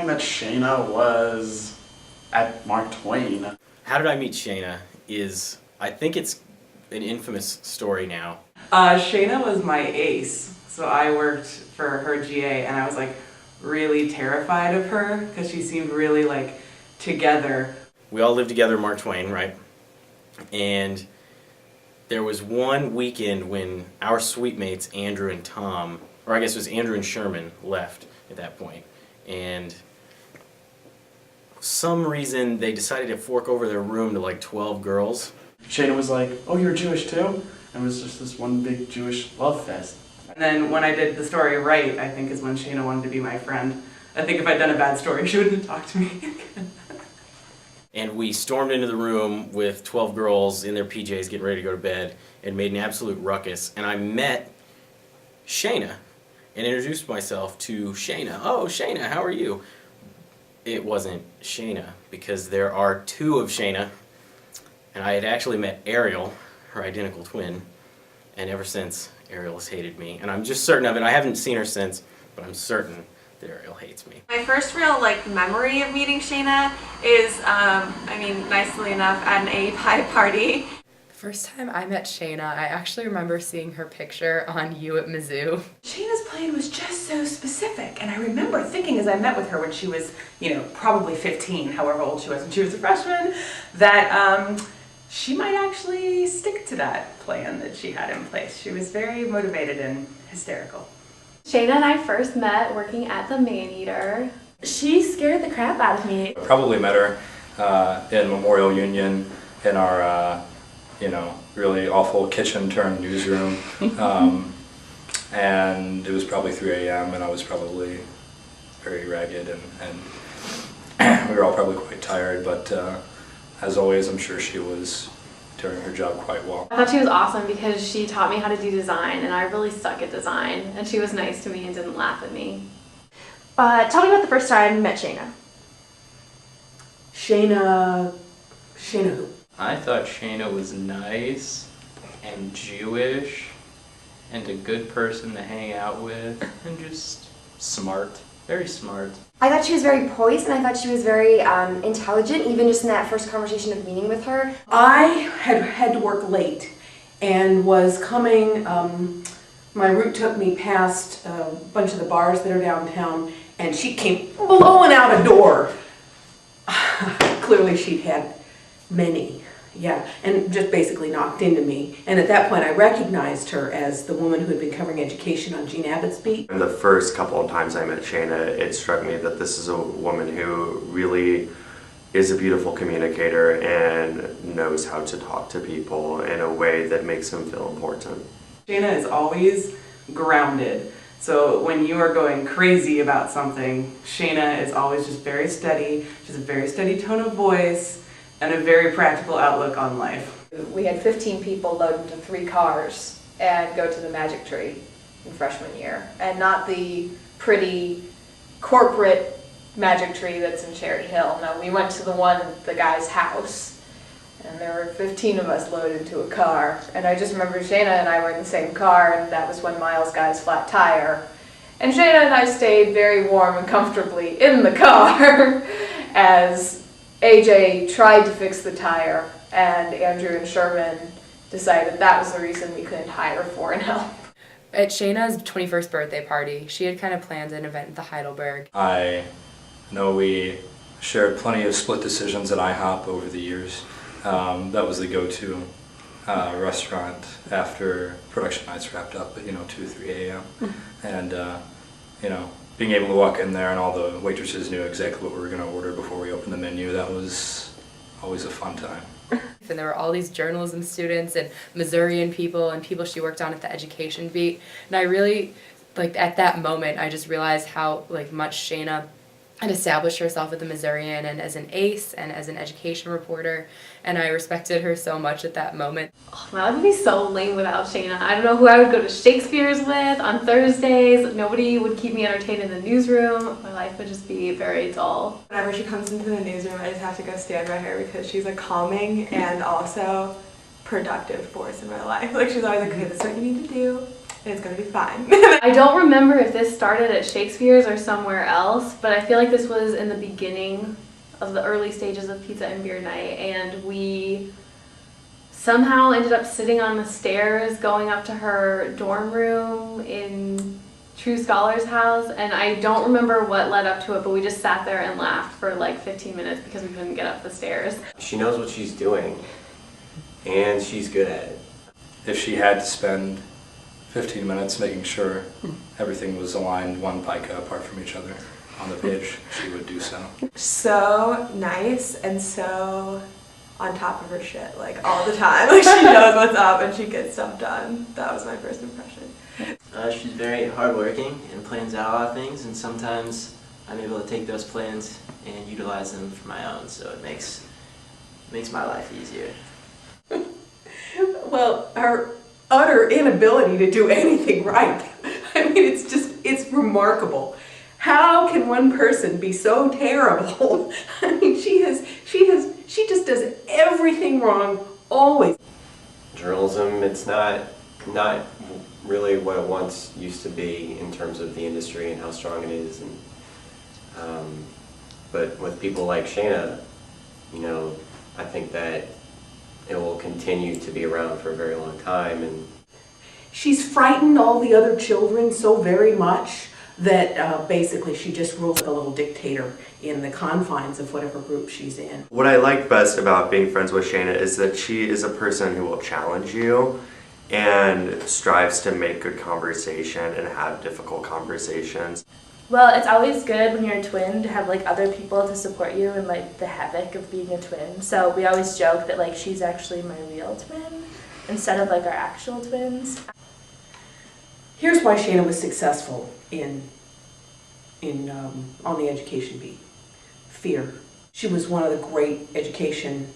met Shaina was at Mark Twain. How did I meet Shaina I think it's an infamous story now. Shaina was my ace, so I worked for her GA, and I was like really terrified of her because she seemed really like together. We all lived together at Mark Twain, right? And there was one weekend when our suite mates, Andrew and Tom, or I guess it was Andrew and Sherman, left at that point. And for some reason they decided to fork over their room to like 12 girls. Shaina was like, "Oh, you're Jewish too?" And it was just this one big Jewish love fest. And then when I did the story right, I think is when Shaina wanted to be my friend. I think if I'd done a bad story, she wouldn't have talked to me. And we stormed into the room with 12 girls in their PJs getting ready to go to bed and made an absolute ruckus. And I met Shaina and introduced myself to Shaina. "Oh, Shaina, how are you?" It wasn't Shaina because there are two of Shaina. And I had actually met Ariel, her identical twin. And ever since, Ariel has hated me. And I'm just certain of it. I haven't seen her since, but I'm certain that Ariel hates me. My first real memory of meeting Shaina is, nicely enough, at an A pie party. The first time I met Shaina, I actually remember seeing her picture on You at Mizzou. Shaina's plan was just so specific, and I remember thinking as I met with her when she was, probably 15, however old she was when she was a freshman, that she might actually stick to that plan that she had in place. She was very motivated and hysterical. Shaina and I first met working at the Maneater. She scared the crap out of me. I probably met her in Memorial Union in our, really awful kitchen turned newsroom. And it was probably 3 a.m. and I was probably very ragged and we were all probably quite tired, but as always, I'm sure she was doing her job quite well. I thought she was awesome because she taught me how to do design, and I really suck at design, and she was nice to me and didn't laugh at me. Tell me about the first time you met Shaina. Shaina who? I thought Shaina was nice and Jewish and a good person to hang out with and just smart, very smart. I thought she was very poised, and I thought she was very intelligent, even just in that first conversation of meeting with her. I had to work late and was coming, my route took me past a bunch of the bars that are downtown, and she came blowing out a door. Clearly she'd had many, and just basically knocked into me. And at that point I recognized her as the woman who had been covering education on Gene Abbott's beat. The first couple of times I met Shaina, it struck me that this is a woman who really is a beautiful communicator and knows how to talk to people in a way that makes them feel important. Shaina is always grounded. So when you are going crazy about something, Shaina is always just very steady. She has a very steady tone of voice and a very practical outlook on life. We had 15 people load into 3 cars and go to the Magic Tree in freshman year. And not the pretty corporate Magic Tree that's in Cherry Hill. No, we went to the guy's house. And there were 15 of us loaded into a car. And I just remember Shaina and I were in the same car, and that was when Miles got his flat tire. And Shaina and I stayed very warm and comfortably in the car as AJ tried to fix the tire, and Andrew and Sherman decided that was the reason we couldn't hire for and help. At Shaina's 21st birthday party, she had kind of planned an event at the Heidelberg. I know we shared plenty of split decisions at IHOP over the years. That was the go-to restaurant after production nights wrapped up at 2 or 3 a.m. And being able to walk in there and all the waitresses knew exactly what we were going to order before we opened the menu, that was always a fun time. And there were all these journalism students and Missourian people and people she worked on at the education beat. And I really, at that moment, I just realized how much Shaina had established herself at the Missourian and as an ace and as an education reporter, and I respected her so much at that moment. Oh, my life would be so lame without Shaina. I don't know who I would go to Shakespeare's with on Thursdays. Nobody would keep me entertained in the newsroom. My life would just be very dull. Whenever she comes into the newsroom, I just have to go stand by her because she's a calming and also productive force in my life. She's always like, okay, this is what you need to do. It's gonna be fine. I don't remember if this started at Shakespeare's or somewhere else, but I feel like this was in the beginning of the early stages of pizza and beer night, and we somehow ended up sitting on the stairs going up to her dorm room in True Scholar's house, and I don't remember what led up to it, but we just sat there and laughed for like 15 minutes because we couldn't get up the stairs. She knows what she's doing, and she's good at it. If she had to spend 15 minutes making sure everything was aligned one pica apart from each other on the page, she would do so. So nice and so on top of her shit, like all the time. Like she knows what's up and she gets stuff done. That was my first impression. She's very hardworking and plans out a lot of things, and sometimes I'm able to take those plans and utilize them for my own, so it makes my life easier. Well, her utter inability to do anything right. I mean, it's remarkable. How can one person be so terrible? I mean, she just does everything wrong, always. Journalism, it's not really what it once used to be in terms of the industry and how strong it is. And but with people like Shaina, you know, I think that it will continue to be around for a very long time. And She's frightened all the other children so very much that basically she just rules like a little dictator in the confines of whatever group she's in. What I like best about being friends with Shaina is that she is a person who will challenge you and strives to make good conversation and have difficult conversations. Well, it's always good when you're a twin to have like other people to support you in like the havoc of being a twin. So we always joke that like she's actually my real twin instead of like our actual twins. Here's why Shaina was successful on the education beat. Fear. She was one of the great education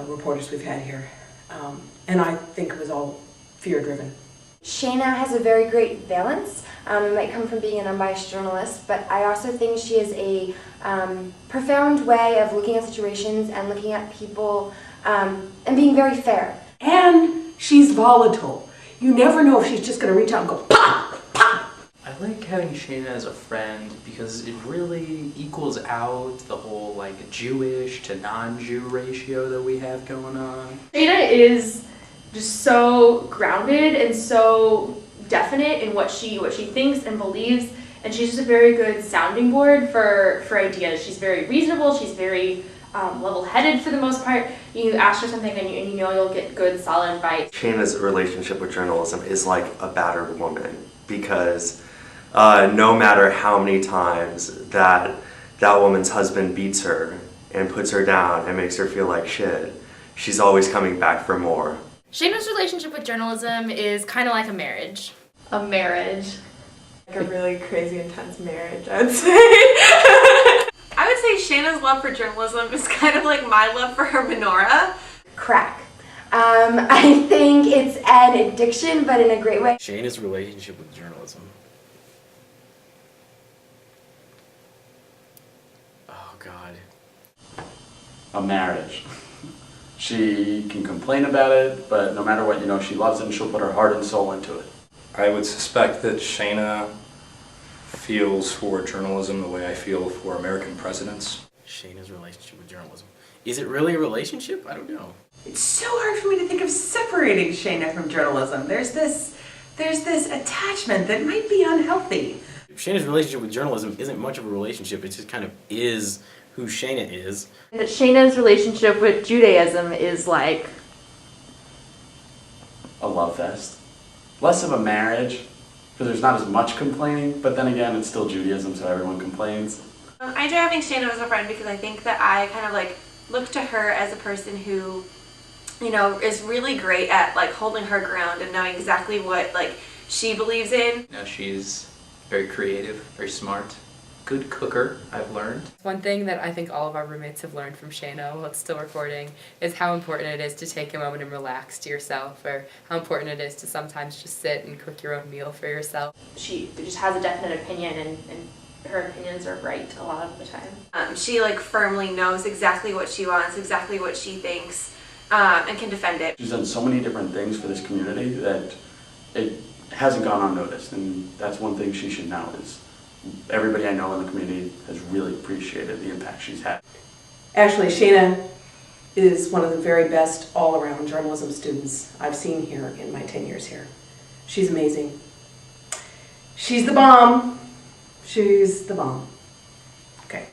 reporters we've had here. And I think it was all fear-driven. Shaina has a very great balance. It might come from being an unbiased journalist, but I also think she has a profound way of looking at situations and looking at people and being very fair. And she's volatile. You never know if she's just going to reach out and go, pop, pop. I like having Shaina as a friend because it really equals out the whole like Jewish to non-Jew ratio that we have going on. Shaina is just so grounded and so definite in what she thinks and believes, and she's just a very good sounding board for ideas. She's very reasonable, she's very level-headed for the most part. You ask her something and you know you'll get good, solid advice. Shaina's relationship with journalism is like a battered woman because no matter how many times that woman's husband beats her and puts her down and makes her feel like shit, she's always coming back for more. Shaina's relationship with journalism is kind of like a marriage. A marriage. Like a really crazy, intense marriage, I would say. I would say Shaina's love for journalism is kind of like my love for her menorah. Crack. I think it's an addiction, but in a great way. Shaina's relationship with journalism. Oh, God. A marriage. She can complain about it, but no matter what, you know, she loves it and she'll put her heart and soul into it. I would suspect that Shaina feels for journalism the way I feel for American presidents. Shaina's relationship with journalism. Is it really a relationship? I don't know. It's so hard for me to think of separating Shaina from journalism. There's this attachment that might be unhealthy. Shaina's relationship with journalism isn't much of a relationship. It just kind of is who Shaina is. That Shaina's relationship with Judaism is like A love fest. Less of a marriage, because there's not as much complaining, but then again, it's still Judaism, so everyone complains. I enjoy having Shaina as a friend because I think that I kind of like look to her as a person who, you know, is really great at like holding her ground and knowing exactly what like she believes in. You know, she's very creative, very smart, good cooker, I've learned. One thing that I think all of our roommates have learned from Shaina while it's still recording is how important it is to take a moment and relax to yourself, or how important it is to sometimes just sit and cook your own meal for yourself. She just has a definite opinion and her opinions are right a lot of the time. She like firmly knows exactly what she wants, exactly what she thinks, and can defend it. She's done so many different things for this community that it hasn't gone unnoticed, and that's one thing she should know is everybody I know in the community has really appreciated the impact she's had. Actually, Shaina is one of the very best all-around journalism students I've seen here in my 10 years here. She's amazing. She's the bomb. She's the bomb. Okay.